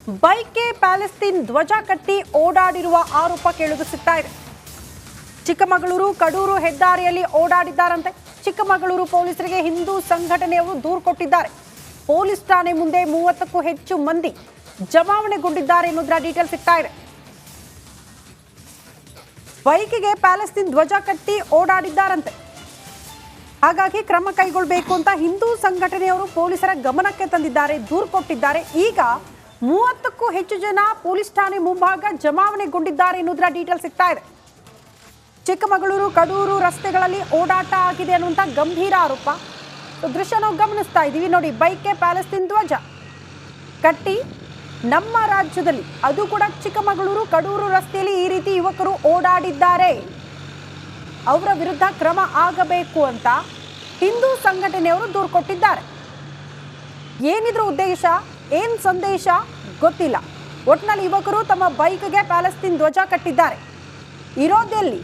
ಬೈಕ್ಗೆ Palestine ಧ್ವಜ ಕಟ್ಟಿ ಓಡಾಡಿರುವ ಆರೋಪ ಕೇಳಿದು ಸಿಗ್ತಾ ಇದೆ. ಚಿಕ್ಕಮಗಳೂರು ಕಡೂರು ಹೆದ್ದಾರಿಯಲ್ಲಿ ಓಡಾಡಿದ್ದಾರಂತೆ. ಚಿಕ್ಕಮಗಳೂರು ಪೊಲೀಸರಿಗೆ ಹಿಂದೂ ಸಂಘಟನೆಯವರು ದೂರು ಕೊಟ್ಟಿದ್ದಾರೆ. ಪೊಲೀಸ್ ಠಾಣೆ ಮುಂದೆ 30ಕ್ಕೂ ಹೆಚ್ಚು ಮಂದಿ ಜಮಾವಣೆಗೊಂಡಿದ್ದಾರೆ ಎನ್ನುವುದರ ಡೀಟೇಲ್ ಸಿಗ್ತಾ ಇದೆ. ಬೈಕ್ಗೆ ಪ್ಯಾಲೆಸ್ತೀನ್ ಧ್ವಜ ಕಟ್ಟಿ ಓಡಾಡಿದ್ದಾರಂತೆ. ಹಾಗಾಗಿ ಕ್ರಮ ಕೈಗೊಳ್ಳಬೇಕು ಅಂತ ಹಿಂದೂ ಸಂಘಟನೆಯವರು ಪೊಲೀಸರ ಗಮನಕ್ಕೆ ತಂದಿದ್ದಾರೆ, ದೂರು ಕೊಟ್ಟಿದ್ದಾರೆ. ಈಗ 30ಕ್ಕೂ ಹೆಚ್ಚು ಜನ ಪೊಲೀಸ್ ಠಾಣೆ ಮುಂಭಾಗ ಜಮಾವಣೆಗೊಂಡಿದ್ದಾರೆ ಎನ್ನುವುದರ ಡೀಟೇಲ್ ಸಿಗ್ತಾ ಇದೆ. ಚಿಕ್ಕಮಗಳೂರು ಕಡೂರು ರಸ್ತೆಗಳಲ್ಲಿ ಓಡಾಟ ಆಗಿದೆ ಅನ್ನುವಂಥ ಗಂಭೀರ ಆರೋಪ. ದೃಶ್ಯ ನಾವು ಗಮನಿಸ್ತಾ ಇದ್ದೀವಿ ನೋಡಿ. ಬೈಕ್ಗೆ ಪ್ಯಾಲೆಸ್ತೀನ್ ಧ್ವಜ ಕಟ್ಟಿ ನಮ್ಮ ರಾಜ್ಯದಲ್ಲಿ, ಅದು ಕೂಡ ಚಿಕ್ಕಮಗಳೂರು ಕಡೂರು ರಸ್ತೆಯಲ್ಲಿ ಈ ರೀತಿ ಯುವಕರು ಓಡಾಡಿದ್ದಾರೆ. ಅವರ ವಿರುದ್ಧ ಕ್ರಮ ಆಗಬೇಕು ಅಂತ ಹಿಂದೂ ಸಂಘಟನೆಯವರು ದೂರು ಕೊಟ್ಟಿದ್ದಾರೆ. ಏನಿದ್ರ ಉದ್ದೇಶ, ಏನ್ ಸಂದೇಶ ಗೊತ್ತಿಲ್ಲ. ಒಟ್ಟಿನಲ್ಲಿ ಯುವಕರು ತಮ್ಮ ಬೈಕ್ಗೆ ಪ್ಯಾಲೆಸ್ತೀನ್ ಧ್ವಜ ಕಟ್ಟಿದ್ದಾರೆ. ಇರೋದೆಲ್ಲಿ,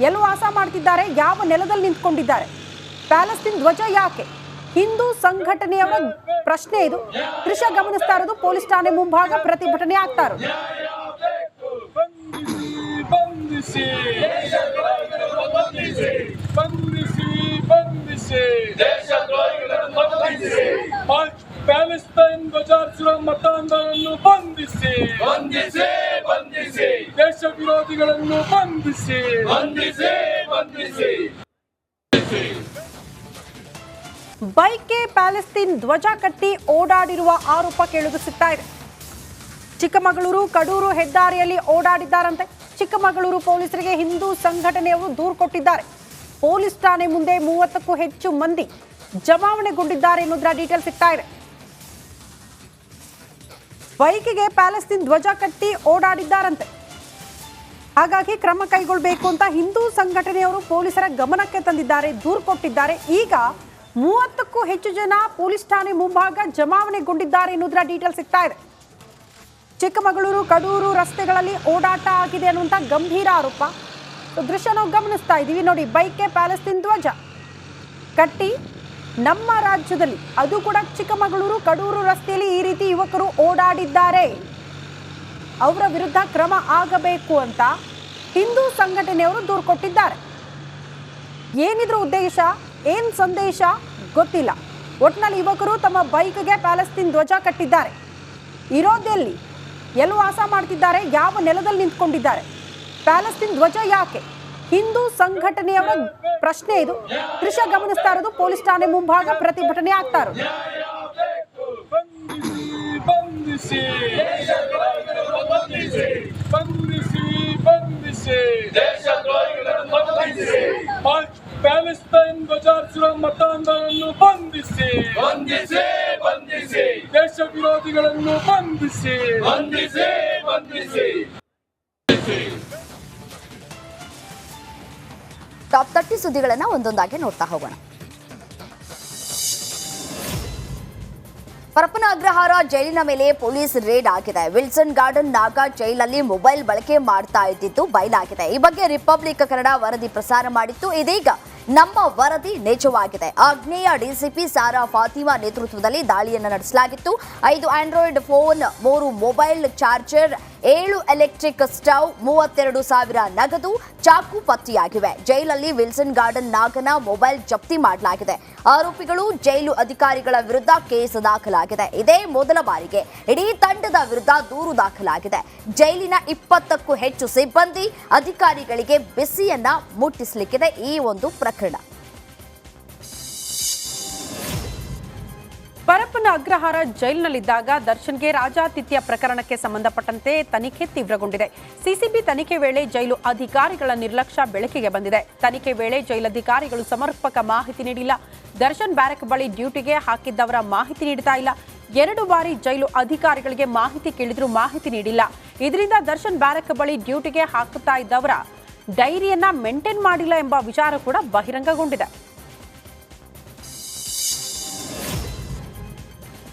ಎಲ್ಲಿ ವಾಸ ಮಾಡ್ತಿದ್ದಾರೆ, ಯಾವ ನೆಲದಲ್ಲಿ ನಿಂತ್ಕೊಂಡಿದ್ದಾರೆ, ಪ್ಯಾಲೆಸ್ತೀನ್ ಧ್ವಜ ಯಾಕೆ? ಹಿಂದೂ ಸಂಘಟನೆಯವರ ಪ್ರಶ್ನೆ ಇದು. ದೃಶ್ಯ ಗಮನಿಸ್ತಾ ಇರೋದು ಪೊಲೀಸ್ ಠಾಣೆ ಮುಂಭಾಗ ಪ್ರತಿಭಟನೆ ಆಗ್ತಾ ಇರೋದು. ಪ್ಯಾಲೆಸ್ತೈನ್ ಧ್ವಜಾರಿಸುವ ಮತಾಂಧರನ್ನು ಬಂಧಿಸಿ, ಬಂಧಿಸಿ, ಬಂಧಿಸಿ, ದೇಶ ವಿರೋಧಿಗಳನ್ನು ಬಂಧಿಸಿ, ಬಂಧಿಸಿ, ಬಂಧಿಸಿ. ಬೈಕ್ಗೆ ಪ್ಯಾಲೆಸ್ತೀನ್ ಧ್ವಜ ಕಟ್ಟಿ ಓಡಾಡಿರುವ ಆರೋಪ ಕೇಳಿದು ಸಿಗ್ತಾ ಇದೆ. ಚಿಕ್ಕಮಗಳೂರು ಕಡೂರು ಹೆದ್ದಾರಿಯಲ್ಲಿ ಓಡಾಡಿದ್ದಾರಂತೆ. ಚಿಕ್ಕಮಗಳೂರು ಪೊಲೀಸರಿಗೆ ಹಿಂದೂ ಸಂಘಟನೆಯವರು ದೂರು ಕೊಟ್ಟಿದ್ದಾರೆ. ಪೊಲೀಸ್ ಠಾಣೆ ಮುಂದೆ 30ಕ್ಕೂ ಹೆಚ್ಚು ಮಂದಿ ಜಮಾವಣೆಗೊಂಡಿದ್ದಾರೆ ಎನ್ನುವುದರ ಡೀಟೇಲ್ ಸಿಗ್ತಾ ಇದೆ. ಬೈಕ್ಗೆ ಪ್ಯಾಲೆಸ್ತೀನ್ ಧ್ವಜ ಕಟ್ಟಿ ಓಡಾಡಿದ್ದಾರಂತೆ. ಹಾಗಾಗಿ ಕ್ರಮ ಕೈಗೊಳ್ಳಬೇಕು ಅಂತ ಹಿಂದೂ ಸಂಘಟನೆಯವರು ಪೊಲೀಸರ ಗಮನಕ್ಕೆ ತಂದಿದ್ದಾರೆ, ದೂರು ಕೊಟ್ಟಿದ್ದಾರೆ. ಈಗ 30ಕ್ಕೂ ಹೆಚ್ಚು ಜನ ಪೊಲೀಸ್ ಠಾಣೆ ಮುಂಭಾಗ ಜಮಾವಣೆಗೊಂಡಿದ್ದಾರೆ ಎನ್ನುವುದರ ಡೀಟೇಲ್ ಸಿಗ್ತಾ ಇದೆ. ಚಿಕ್ಕಮಗಳೂರು ಕಡೂರು ರಸ್ತೆಗಳಲ್ಲಿ ಓಡಾಟ ಆಗಿದೆ ಅನ್ನುವಂಥ ಗಂಭೀರ ಆರೋಪ. ದೃಶ್ಯ ನಾವು ಗಮನಿಸ್ತಾ ಇದ್ದೀವಿ ನೋಡಿ. ಬೈಕ್ಗೆ ಪ್ಯಾಲೆಸ್ತೀನ್ ಧ್ವಜ ಕಟ್ಟಿ ನಮ್ಮ ರಾಜ್ಯದಲ್ಲಿ, ಅದು ಕೂಡ ಚಿಕ್ಕಮಗಳೂರು ಕಡೂರು ರಸ್ತೆಯಲ್ಲಿ ಈ ರೀತಿ ಯುವಕರು ಓಡಾಡಿದ್ದಾರೆ. ಅವರ ವಿರುದ್ಧ ಕ್ರಮ ಆಗಬೇಕು ಅಂತ ಹಿಂದೂ ಸಂಘಟನೆಯವರು ದೂರು ಕೊಟ್ಟಿದ್ದಾರೆ. ಏನಿದ್ರ ಉದ್ದೇಶ, ಏನ್ ಸಂದೇಶ ಗೊತ್ತಿಲ್ಲ. ಒಟ್ಟಿನಲ್ಲಿ ಯುವಕರು ತಮ್ಮ ಬೈಕ್ಗೆ ಪ್ಯಾಲೆಸ್ತೀನ್ ಧ್ವಜ ಕಟ್ಟಿದ್ದಾರೆ. ಇರೋದೆಲ್ಲಿ, ಎಲ್ಲಿ ವಾಸ ಮಾಡ್ತಿದ್ದಾರೆ, ಯಾವ ನೆಲದಲ್ಲಿ ನಿಂತ್ಕೊಂಡಿದ್ದಾರೆ, ಪ್ಯಾಲೆಸ್ತೀನ್ ಧ್ವಜ ಯಾಕೆ? ಹಿಂದೂ ಸಂಘಟನೆಯವರ ಪ್ರಶ್ನೆ ಇದು. ದೃಶ್ಯ ಗಮನಿಸ್ತಾ ಇರೋದು ಪೊಲೀಸ್ ಠಾಣೆ ಮುಂಭಾಗ ಪ್ರತಿಭಟನೆ ಆಗ್ತಾ ಇರೋದು. ಬಂಧಿಸಿ, ಬಂಧಿಸಿ, ಬಂಧಿಸಿ, ಬಂಧಿಸಿ, ದೇಶದ್ರೋಹಿಗಳನ್ನು ಬಂಧಿಸಿ, ಪ್ಯಾಲೆಸ್ತೈನ್ ಧ್ವಜಾರಿಸುವ ಮತಾಂಧರನ್ನು ಬಂಧಿಸಿ, ಬಂಧಿಸಿ, ಬಂಧಿಸಿ, ದೇಶ ವಿರೋಧಿಗಳನ್ನು ಬಂಧಿಸಿ, ಬಂಧಿಸಿ, ಬಂಧಿಸಿ. ಟಾಪ್ 30 ಸುದ್ದಿಗಳನ್ನು ಒಂದೊಂದಾಗಿ ನೋಡ್ತಾ ಹೋಗೋಣ. ಪರಪ್ಪನ ಅಗ್ರಹಾರ ಜೈಲಿನ ಮೇಲೆ ಪೊಲೀಸ್ ರೇಡ್ ಆಗಿದೆ. ವಿಲ್ಸನ್ ಗಾರ್ಡನ್ ನಾಗ ಜೈಲಲ್ಲಿ ಮೊಬೈಲ್ ಬಳಕೆ ಮಾಡ್ತಾ ಇದ್ದಿದ್ದು ಬಯಲಾಗಿದೆ. ಈ ಬಗ್ಗೆ ರಿಪಬ್ಲಿಕ್ ಕನ್ನಡ ವರದಿ ಪ್ರಸಾರ ಮಾಡಿತ್ತು. ಇದೀಗ ನಮ್ಮ ವರದಿ ನಿಜವಾಗಿದೆ. ಆಗ್ನೇಯ ಡಿಸಿಪಿ ಸಾರಾ ಫಾತಿಮಾ ನೇತೃತ್ವದಲ್ಲಿ ದಾಳಿಯನ್ನು ನಡೆಸಲಾಗಿತ್ತು. 5 Android phone, 3 mobile charger, 7 electric stove, 32,000 ನಗದು, ಚಾಕು ಪತ್ತೆಯಾಗಿವೆ. ಜೈಲಲ್ಲಿ ವಿಲ್ಸನ್ ಗಾರ್ಡನ್ ನಾಗನ ಮೊಬೈಲ್ ಜಪ್ತಿ ಮಾಡಲಾಗಿದೆ. ಆರೋಪಿಗಳು ಜೈಲು ಅಧಿಕಾರಿಗಳ ವಿರುದ್ಧ ಕೇಸ್ ದಾಖಲಾಗಿದೆ. ಇದೇ ಮೊದಲ ಬಾರಿಗೆ ಇಡೀ ತಂಡದ ವಿರುದ್ಧ ದೂರು ದಾಖಲಾಗಿದೆ. ಜೈಲಿನ 20ಕ್ಕೂ ಹೆಚ್ಚು ಸಿಬ್ಬಂದಿ ಅಧಿಕಾರಿಗಳಿಗೆ ಬಿಸಿಯನ್ನ ಮುಟ್ಟಿಸಲಿಕ್ಕಿದೆ ಈ ಒಂದು ಪ್ರಕರಣ. ಪರಪ್ಪನ ಅಗ್ರಹಾರ ಜೈಲಿನಲ್ಲಿದ್ದಾಗ ದರ್ಶನ್ಗೆ ರಾಜಾತಿಥ್ಯ ಪ್ರಕರಣಕ್ಕೆ ಸಂಬಂಧಪಟ್ಟಂತೆ ತನಿಖೆ ತೀವ್ರಗೊಂಡಿದೆ. ಸಿಸಿಬಿ ತನಿಖೆ ವೇಳೆ ಜೈಲು ಅಧಿಕಾರಿಗಳ ನಿರ್ಲಕ್ಷ್ಯ ಬೆಳಕಿಗೆ ಬಂದಿದೆ. ತನಿಖೆ ವೇಳೆ ಜೈಲಧಿಕಾರಿಗಳು ಸಮರ್ಪಕ ಮಾಹಿತಿ ನೀಡಿಲ್ಲ. ದರ್ಶನ್ ಬ್ಯಾರಕ್ ಬಳಿ ಡ್ಯೂಟಿಗೆ ಹಾಕಿದ್ದವರ ಮಾಹಿತಿ ನೀಡ್ತಾ ಇಲ್ಲ. 2 ಬಾರಿ ಜೈಲು ಅಧಿಕಾರಿಗಳಿಗೆ ಮಾಹಿತಿ ಕೇಳಿದ್ರೂ ಮಾಹಿತಿ ನೀಡಿಲ್ಲ. ಇದರಿಂದ ದರ್ಶನ್ ಬ್ಯಾರಕ್ ಬಳಿ ಡ್ಯೂಟಿಗೆ ಹಾಕುತ್ತಾ ಇದ್ದವರ ಡೈರಿಯನ್ನ ಮೇಂಟೈನ್ ಮಾಡಿಲ್ಲ ಎಂಬ ವಿಚಾರ ಕೂಡ ಬಹಿರಂಗಗೊಂಡಿದೆ.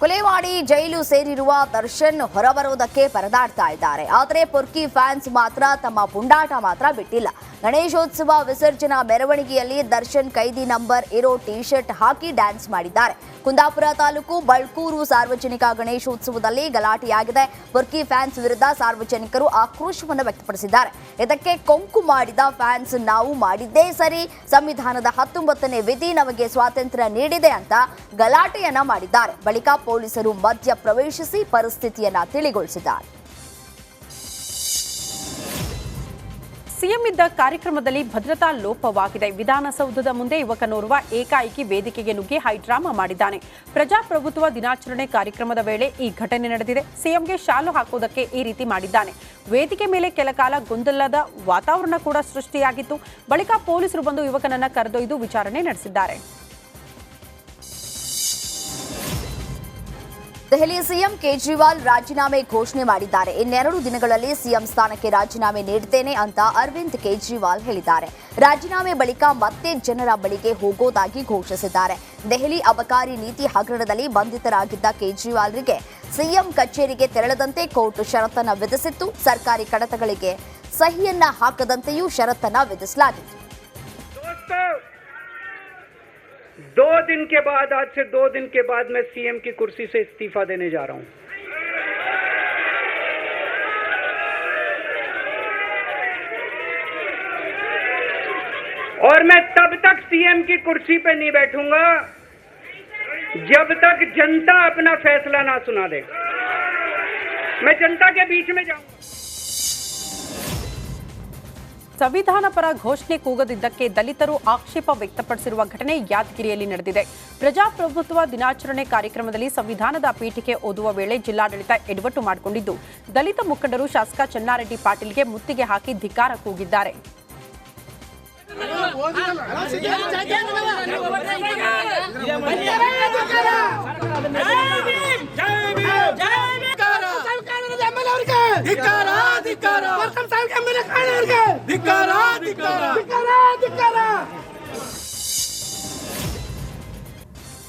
ಕೊಲೆ ಮಾಡಿ ಜೈಲು ಸೇರಿರುವ ದರ್ಶನ್ ಹೊರಬರುವುದಕ್ಕೆ ಪರದಾಡ್ತಾ ಇದ್ದಾರೆ. ಆದರೆ ಪೊರ್ಕಿ ಫ್ಯಾನ್ಸ್ ಮಾತ್ರ ತಮ್ಮ ಪುಂಡಾಟ ಮಾತ್ರ ಬಿಟ್ಟಿಲ್ಲ. ಗಣೇಶೋತ್ಸವ ವಿಸರ್ಜನಾ ಮೆರವಣಿಗೆಯಲ್ಲಿ ದರ್ಶನ್ ಕೈದಿ ನಂಬರ್ ಇರೋ ಟಿ ಶರ್ಟ್ ಹಾಕಿ ಡ್ಯಾನ್ಸ್ ಮಾಡಿದ್ದಾರೆ. ಕುಂದಾಪುರ ತಾಲೂಕು ಬಳ್ಕೂರು ಸಾರ್ವಜನಿಕ ಗಣೇಶೋತ್ಸವದಲ್ಲಿ ಗಲಾಟೆಯಾಗಿದೆ. ಪೊರ್ಕಿ ಫ್ಯಾನ್ಸ್ ವಿರುದ್ಧ ಸಾರ್ವಜನಿಕರು ಆಕ್ರೋಶವನ್ನು ವ್ಯಕ್ತಪಡಿಸಿದ್ದಾರೆ. ಇದಕ್ಕೆ ಕೊಂಕು ಮಾಡಿದ ಫ್ಯಾನ್ಸ್ ನಾವು ಮಾಡಿದ್ದೇ ಸರಿ, ಸಂವಿಧಾನದ 19ನೇ ವಿಧಿ ನಮಗೆ ಸ್ವಾತಂತ್ರ್ಯ ನೀಡಿದೆ ಅಂತ ಗಲಾಟೆಯನ್ನ ಮಾಡಿದ್ದಾರೆ. ಬಳಿಕ ಪೊಲೀಸರು ಮಧ್ಯ ಪ್ರವೇಶಿಸಿ ಪರಿಸ್ಥಿತಿಯನ್ನ ತಿಳಿಗೊಳಿಸಿದ್ದಾರೆ. ಸಿಎಂ ಇದ್ದ ಕಾರ್ಯಕ್ರಮದಲ್ಲಿ ಭದ್ರತಾ ಲೋಪವಾಗಿದೆ. ವಿಧಾನಸೌಧದ ಮುಂದೆ ಯುವಕನೋರ್ವ ಏಕಾಏಕಿ ವೇದಿಕೆಗೆ ನುಗ್ಗಿ ಹೈಡ್ರಾಮಾ ಮಾಡಿದ್ದಾನೆ. ಪ್ರಜಾಪ್ರಭುತ್ವ ದಿನಾಚರಣೆ ಕಾರ್ಯಕ್ರಮದ ವೇಳೆ ಈ ಘಟನೆ ನಡೆದಿದೆ. ಸಿಎಂಗೆ ಶಾಲು ಹಾಕುವುದಕ್ಕೆ ಈ ರೀತಿ ಮಾಡಿದ್ದಾನೆ. ವೇದಿಕೆ ಮೇಲೆ ಕೆಲಕಾಲ ಗೊಂದಲದ ವಾತಾವರಣ ಕೂಡ ಸೃಷ್ಟಿಯಾಗಿತ್ತು. ಬಳಿಕ ಪೊಲೀಸರು ಬಂದು ಯುವಕನನ್ನ ಕರೆದೊಯ್ದು ವಿಚಾರಣೆ ನಡೆಸಿದ್ದಾರೆ. ದೆಹಲಿ ಸಿಎಂ ಕೇಜ್ರಿವಾಲ್ ರಾಜೀನಾಮೆ ಘೋಷಣೆ ಮಾಡಿದ್ದಾರೆ. ಇನ್ನೆರಡು ದಿನಗಳಲ್ಲಿ ಸಿಎಂ ಸ್ಥಾನಕ್ಕೆ ರಾಜೀನಾಮೆ ನೀಡುತ್ತೇನೆ ಅಂತ ಅರವಿಂದ್ ಕೇಜ್ರಿವಾಲ್ ಹೇಳಿದ್ದಾರೆ. ರಾಜೀನಾಮೆ ಬಳಿಕ ಮತ್ತೆ ಜನರ ಬಳಿಗೆ ಹೋಗೋದಾಗಿ ಘೋಷಿಸಿದ್ದಾರೆ. ದೆಹಲಿ ಅಬಕಾರಿ ನೀತಿ ಹಗರಣದಲ್ಲಿ ಬಂಧಿತರಾಗಿದ್ದ ಕೇಜ್ರಿವಾಲ್ರಿಗೆ ಸಿಎಂ ಕಚೇರಿಗೆ ತೆರಳದಂತೆ ಕೋರ್ಟ್ ಷರತ್ತನ್ನ ವಿಧಿಸಿತ್ತು. ಸರ್ಕಾರಿ ಕಡತಗಳಿಗೆ ಸಹಿಯನ್ನ ಹಾಕದಂತೆಯೂ ಷರತ್ತನ್ನ ವಿಧಿಸಲಾಗಿತ್ತು. आज से 2 दिन के बाद मैं सीएम की कुर्सी से इस्तीफा देने जा रहा हूं. और मैं तब तक सीएम की कुर्सी पे नहीं बैठूंगा जब तक जनता अपना फैसला ना सुना दे. मैं जनता के बीच में जाऊंगा. ಸಂವಿಧಾನ ಪರ ಘೋಷಣೆ ಕೂಗದಿದ್ದಕ್ಕೆ ದಲಿತರು ಆಕ್ಷೇಪ ವ್ಯಕ್ತಪಡಿಸಿರುವ ಘಟನೆ ಯಾದಗಿರಿಯಲ್ಲಿ ನಡೆದಿದೆ. ಪ್ರಜಾಪ್ರಭುತ್ವ ದಿನಾಚರಣೆ ಕಾರ್ಯಕ್ರಮದಲ್ಲಿ ಸಂವಿಧಾನದ ಪೀಠಿಕೆ ಓದುವ ವೇಳೆ ಜಿಲ್ಲಾಡಳಿತ ಎಡವಟ್ಟು ಮಾಡಿಕೊಂಡಿದ್ದು, ದಲಿತ ಮುಖಂಡರು ಶಾಸಕ ಚೆನ್ನಾರೆಡ್ಡಿ ಪಾಟೀಲ್ಗೆ ಮುತ್ತಿಗೆ ಹಾಕಿ ಧಿಕ್ಕಾರ ಕೂಗಿದ್ದಾರೆ.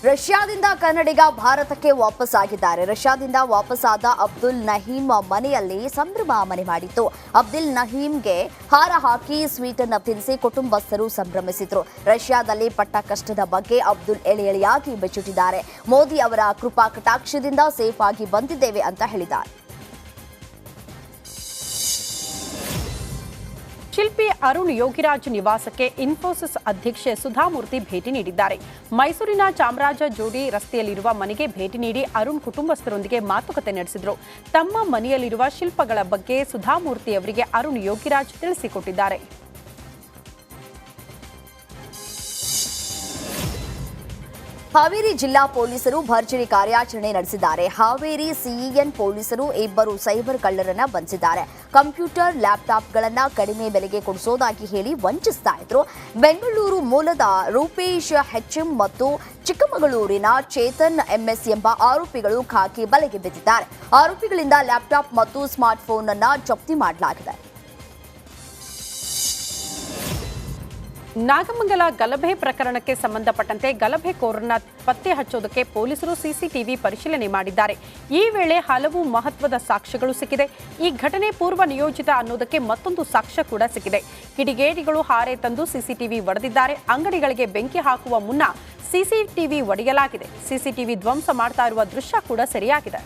ರಷ್ಯಾದಿಂದ ಕನ್ನಡಿಗ ಭಾರತಕ್ಕೆ ವಾಪಸ್ ಆಗಿದ್ದಾರೆ. ರಷ್ಯಾದಿಂದ ವಾಪಸ್ಸಾದ ಅಬ್ದುಲ್ ನಹೀಂ ಮನೆಯಲ್ಲಿ ಸಂಭ್ರಮ ಮನೆ ಮಾಡಿತ್ತು. ಅಬ್ದುಲ್ ನಹೀಂಗೆ ಹಾರ ಹಾಕಿ ಸ್ವೀಟ್ ಅನ್ನು ತಿನ್ನಿಸಿ ಕುಟುಂಬಸ್ಥರು ಸಂಭ್ರಮಿಸಿದ್ರು. ರಷ್ಯಾದಲ್ಲಿ ಪಟ್ಟ ಕಷ್ಟದ ಬಗ್ಗೆ ಅಬ್ದುಲ್ ಎಳೆಯಾಗಿ ಬೆಚ್ಚಿಟ್ಟಿದ್ದಾರೆ. ಮೋದಿ ಅವರ ಕೃಪಾ ಕಟಾಕ್ಷದಿಂದ ಸೇಫ್ ಆಗಿ ಬಂದಿದ್ದೇವೆ ಅಂತ ಹೇಳಿದ್ದಾರೆ. ಶಿಲ್ಪಿ ಅರುಣ್ ಯೋಗಿರಾಜ್ ನಿವಾಸಕ್ಕೆ ಇನ್ಫೋಸಿಸ್ ಅಧ್ಯಕ್ಷೆ ಸುಧಾಮೂರ್ತಿ ಭೇಟಿ ನೀಡಿದ್ದಾರೆ. ಮೈಸೂರಿನ ಚಾಮರಾಜ ಜೋಡಿ ರಸ್ತೆಯಲ್ಲಿರುವ ಮನೆಗೆ ಭೇಟಿ ನೀಡಿ ಅರುಣ್ ಕುಟುಂಬಸ್ಥರೊಂದಿಗೆ ಮಾತುಕತೆ ನಡೆಸಿದರು. ತಮ್ಮ ಮನೆಯಲ್ಲಿರುವ ಶಿಲ್ಪಗಳ ಬಗ್ಗೆ ಸುಧಾಮೂರ್ತಿ ಅವರಿಗೆ ಅರುಣ್ ಯೋಗಿರಾಜ್ ತಿಳಿಸಿಕೊಟ್ಟಿದ್ದಾರೆ. ಹಾವೇರಿ ಜಿಲ್ಲಾ ಪೊಲೀಸರು ಭರ್ಜರಿ ಕಾರ್ಯಾಚರಣೆ ನಡೆಸಿದ್ದಾರೆ. ಹಾವೇರಿ ಸಿಇಎನ್ ಪೊಲೀಸರು ಇಬ್ಬರು ಸೈಬರ್ ಕಳ್ಳರನ್ನ ಬಂಧಿಸಿದ್ದಾರೆ. ಕಂಪ್ಯೂಟರ್, ಲ್ಯಾಪ್ಟಾಪ್ಗಳನ್ನ ಕಡಿಮೆ ಬೆಲೆಗೆ ಕೊಡಿಸೋದಾಗಿ ಹೇಳಿ ವಂಚಿಸ್ತಾ ಇದ್ರು. ಬೆಂಗಳೂರು ಮೂಲದ ರೂಪೇಶ್ HM ಮತ್ತು ಚಿಕ್ಕಮಗಳೂರಿನ ಚೇತನ್ MS ಎಂಬ ಆರೋಪಿಗಳು ಖಾಕಿ ಬಲೆಗೆ ಬಿದ್ದಿದ್ದಾರೆ. ಆರೋಪಿಗಳಿಂದ ಲ್ಯಾಪ್ಟಾಪ್ ಮತ್ತು ಸ್ಮಾರ್ಟ್ಫೋನ್ ಅನ್ನ ಜಪ್ತಿ ಮಾಡಲಾಗಿದೆ. ನಾಗಮಂಗಲ ಗಲಭೆ ಪ್ರಕರಣಕ್ಕೆ ಸಂಬಂಧಪಟ್ಟಂತೆ ಗಲಭೆಕೋರರನ್ನ ಪತ್ತೆ ಹಚ್ಚೋದಕ್ಕೆ ಪೊಲೀಸರು ಸಿಸಿಟಿವಿ ಪರಿಶೀಲನೆ ಮಾಡಿದ್ದಾರೆ. ಈ ವೇಳೆ ಹಲವು ಮಹತ್ವದ ಸಾಕ್ಷ್ಯಗಳು ಸಿಕ್ಕಿದೆ. ಈ ಘಟನೆ ಪೂರ್ವ ನಿಯೋಜಿತ ಅನ್ನೋದಕ್ಕೆ ಮತ್ತೊಂದು ಸಾಕ್ಷ್ಯ ಕೂಡ ಸಿಕ್ಕಿದೆ. ಕಿಡಿಗೇಡಿಗಳು ಹಾರೆ ತಂದು ಸಿಸಿಟಿವಿ ಒಡೆದಿದ್ದಾರೆ. ಅಂಗಡಿಗಳಿಗೆ ಬೆಂಕಿ ಹಾಕುವ ಮುನ್ನ ಸಿಸಿಟಿವಿ ಒಡೆಯಲಾಗಿದೆ. ಸಿಸಿಟಿವಿ ಧ್ವಂಸ ಮಾಡ್ತಾ ಇರುವ ದೃಶ್ಯ ಕೂಡ ಸೆರೆಯಾಗಿದೆ.